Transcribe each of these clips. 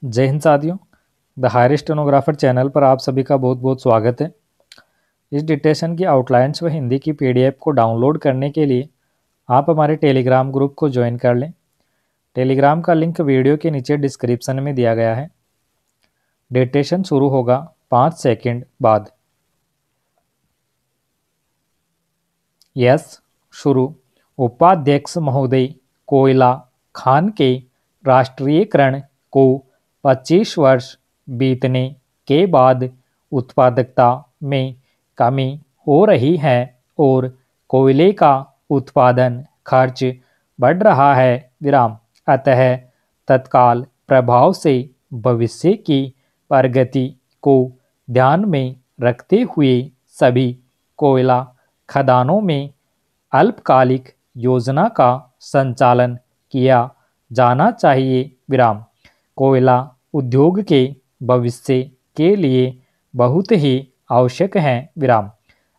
जय हिंद साथियों। The higher stenographer channel पर आप सभी का बहुत बहुत स्वागत है। इस डिक्टेशन की आउटलाइंस व हिंदी की पीडीएफ को डाउनलोड करने के लिए आप हमारे टेलीग्राम ग्रुप को ज्वाइन कर लें। टेलीग्राम का लिंक वीडियो के नीचे डिस्क्रिप्शन में दिया गया है। डिक्टेशन शुरू होगा 5 सेकंड बाद। यस, शुरू। उपाध्यक्ष महोदय, कोयला खान के राष्ट्रीयकरण को 25 वर्ष बीतने के बाद उत्पादकता में कमी हो रही है और कोयले का उत्पादन खर्च बढ़ रहा है। अतः तत्काल प्रभाव से भविष्य की प्रगति को ध्यान में रखते हुए सभी कोयला खदानों में अल्पकालिक योजना का संचालन किया जाना चाहिए। कोयला उद्योग के भविष्य के लिए बहुत ही आवश्यक है।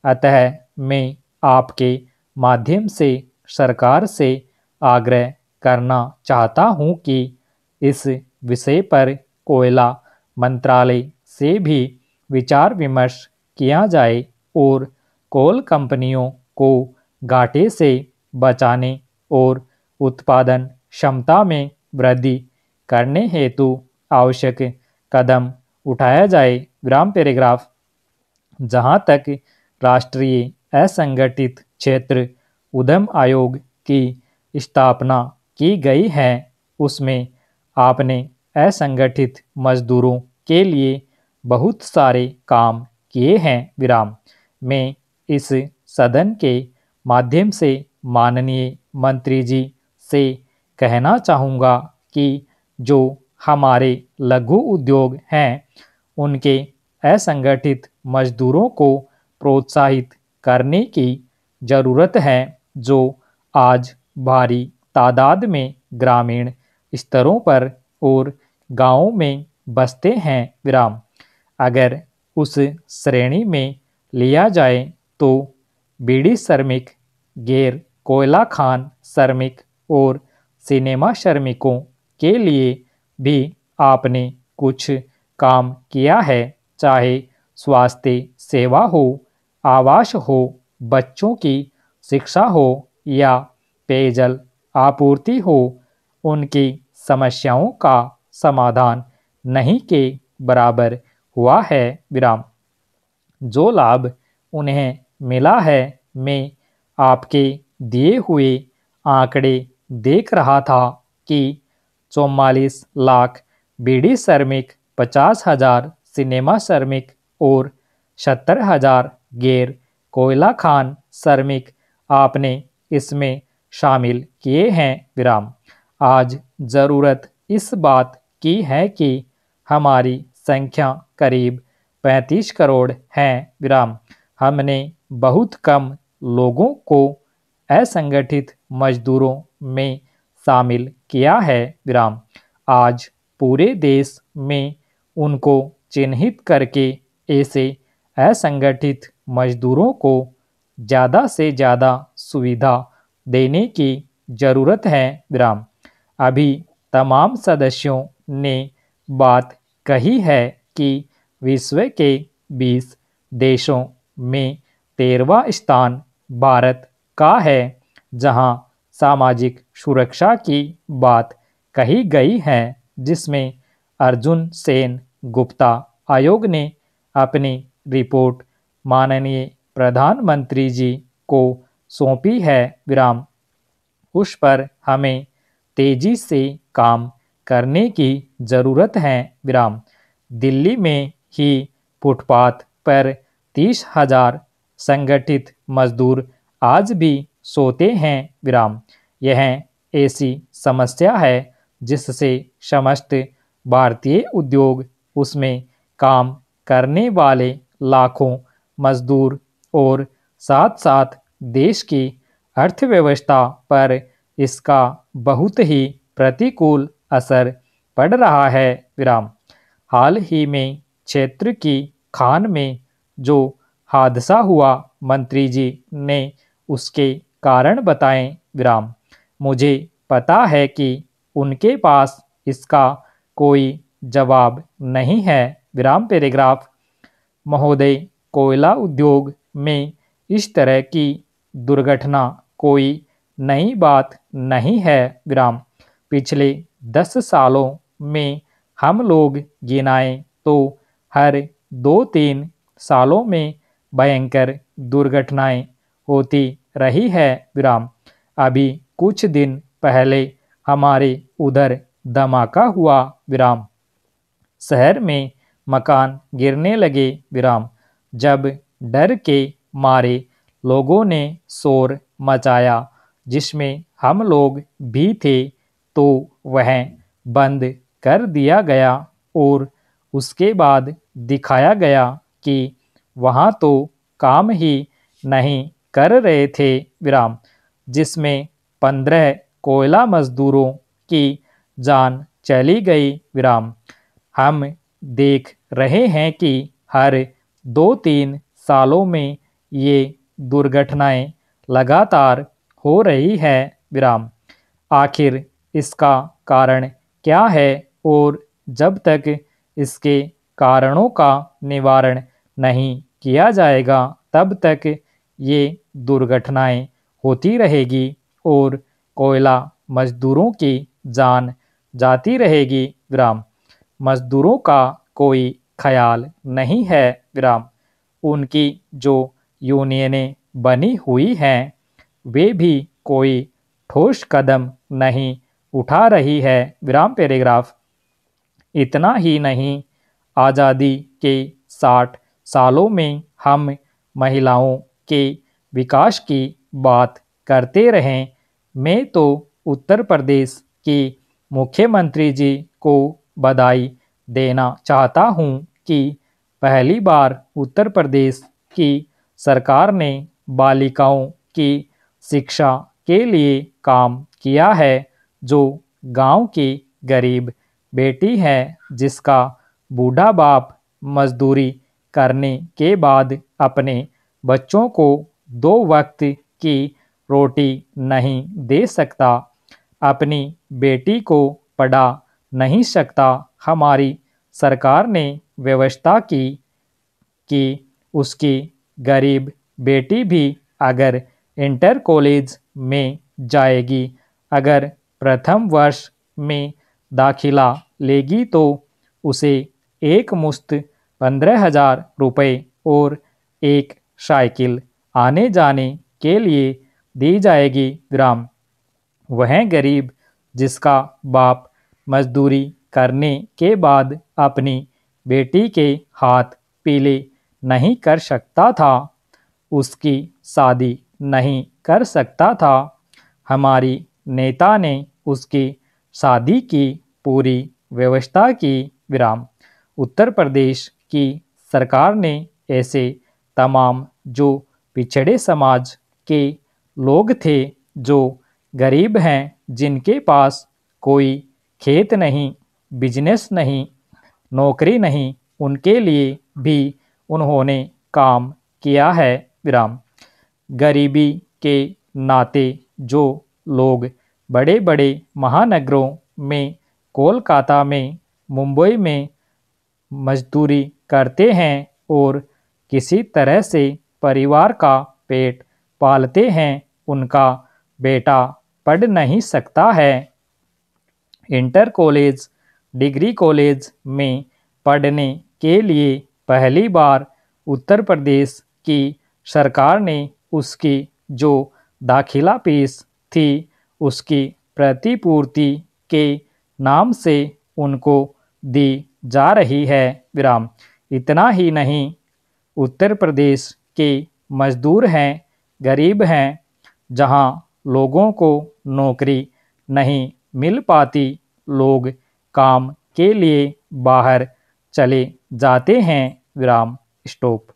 अतः मैं आपके माध्यम से सरकार से आग्रह करना चाहता हूं कि इस विषय पर कोयला मंत्रालय से भी विचार विमर्श किया जाए और कोल कंपनियों को घाटे से बचाने और उत्पादन क्षमता में वृद्धि करने हेतु आवश्यक कदम उठाया जाए। पैराग्राफ। जहां तक राष्ट्रीय असंगठित क्षेत्र उद्यम आयोग की स्थापना की गई है, उसमें आपने असंगठित मजदूरों के लिए बहुत सारे काम किए हैं। मैं इस सदन के माध्यम से माननीय मंत्री जी से कहना चाहूँगा कि जो हमारे लघु उद्योग हैं, उनके असंगठित मजदूरों को प्रोत्साहित करने की ज़रूरत है, जो आज भारी तादाद में ग्रामीण स्तरों पर और गांवों में बसते हैं। अगर उस श्रेणी में लिया जाए तो बीड़ी श्रमिक, गैर कोयला खान श्रमिक और सिनेमा श्रमिकों के लिए भी आपने कुछ काम किया है, चाहे स्वास्थ्य सेवा हो, आवास हो, बच्चों की शिक्षा हो या पेयजल आपूर्ति हो। उनकी समस्याओं का समाधान नहीं के बराबर हुआ है। जो लाभ उन्हें मिला है, मैं आपके दिए हुए आंकड़े देख रहा था कि 44 लाख बीड़ी श्रमिक, 50,000 सिनेमा श्रमिक और 70,000 गैर कोयला खान श्रमिक आपने इसमें शामिल किए हैं। आज ज़रूरत इस बात की है कि हमारी संख्या करीब 35 करोड़ है। हमने बहुत कम लोगों को असंगठित मजदूरों में शामिल किया है। आज पूरे देश में उनको चिन्हित करके ऐसे असंगठित मजदूरों को ज़्यादा से ज़्यादा सुविधा देने की ज़रूरत है। अभी तमाम सदस्यों ने बात कही है कि विश्व के 20 देशों में 13वां स्थान भारत का है, जहां सामाजिक सुरक्षा की बात कही गई है, जिसमें अर्जुन सेन गुप्ता आयोग ने अपनी रिपोर्ट माननीय प्रधानमंत्री जी को सौंपी है। उस पर हमें तेजी से काम करने की ज़रूरत है। दिल्ली में ही फुटपाथ पर 30,000 संगठित मजदूर आज भी सोते हैं। यह ऐसी समस्या है जिससे समस्त भारतीय उद्योग, उसमें काम करने वाले लाखों मजदूर और साथ साथ देश की अर्थव्यवस्था पर इसका बहुत ही प्रतिकूल असर पड़ रहा है। हाल ही में क्षेत्र की खान में जो हादसा हुआ, मंत्री जी ने उसके कारण बताएं। मुझे पता है कि उनके पास इसका कोई जवाब नहीं है। विराम पैराग्राफ। महोदय, कोयला उद्योग में इस तरह की दुर्घटना कोई नई बात नहीं है। विराम। पिछले 10 सालों में हम लोग गिनाएं तो हर 2-3 सालों में भयंकर दुर्घटनाएं होती रही है। विराम। अभी कुछ दिन पहले हमारे उधर धमाका हुआ। विराम। शहर में मकान गिरने लगे। विराम। जब डर के मारे लोगों ने शोर मचाया, जिसमें हम लोग भी थे, तो वह बंद कर दिया गया और उसके बाद दिखाया गया कि वहाँ तो काम ही नहीं कर रहे थे। विराम। जिसमें 15 कोयला मजदूरों की जान चली गई। विराम। हम देख रहे हैं कि हर 2-3 सालों में ये दुर्घटनाएं लगातार हो रही है। विराम। आखिर इसका कारण क्या है और जब तक इसके कारणों का निवारण नहीं किया जाएगा, तब तक ये दुर्घटनाएं होती रहेगी और कोयला मजदूरों की जान जाती रहेगी। विराम। मजदूरों का कोई ख्याल नहीं है। विराम। उनकी जो यूनियनें बनी हुई हैं, वे भी कोई ठोस कदम नहीं उठा रही है। विराम पैराग्राफ। इतना ही नहीं, आज़ादी के 60 सालों में हम महिलाओं के विकास की बात करते रहें। मैं तो उत्तर प्रदेश की मुख्यमंत्री जी को बधाई देना चाहता हूं कि पहली बार उत्तर प्रदेश की सरकार ने बालिकाओं की शिक्षा के लिए काम किया है। जो गांव की गरीब बेटी है, जिसका बूढ़ा बाप मजदूरी करने के बाद अपने बच्चों को 2 वक्त की रोटी नहीं दे सकता, अपनी बेटी को पढ़ा नहीं सकता, हमारी सरकार ने व्यवस्था की कि उसकी गरीब बेटी भी अगर इंटर कॉलेज में जाएगी, अगर प्रथम वर्ष में दाखिला लेगी, तो उसे एक मुश्त 15,000 रुपये और एक साइकिल आने जाने के लिए दी जाएगी। विराम। वह गरीब जिसका बाप मजदूरी करने के बाद अपनी बेटी के हाथ पीले नहीं कर सकता था, उसकी शादी नहीं कर सकता था, हमारी नेता ने उसकी शादी की पूरी व्यवस्था की। विराम। उत्तर प्रदेश की सरकार ने ऐसे तमाम जो पिछड़े समाज के लोग थे, जो गरीब हैं, जिनके पास कोई खेत नहीं, बिजनेस नहीं, नौकरी नहीं, उनके लिए भी उन्होंने काम किया है। विराम। गरीबी के नाते जो लोग बड़े बड़े महानगरों में, कोलकाता में, मुंबई में मजदूरी करते हैं और किसी तरह से परिवार का पेट पालते हैं, उनका बेटा पढ़ नहीं सकता है। इंटर कॉलेज, डिग्री कॉलेज में पढ़ने के लिए पहली बार उत्तर प्रदेश की सरकार ने उसकी जो दाखिला फीस थी, उसकी प्रतिपूर्ति के नाम से उनको दी जा रही है। विराम। इतना ही नहीं, उत्तर प्रदेश के मजदूर हैं, गरीब हैं, जहां लोगों को नौकरी नहीं मिल पाती, लोग काम के लिए बाहर चले जाते हैं। विराम। स्टॉप।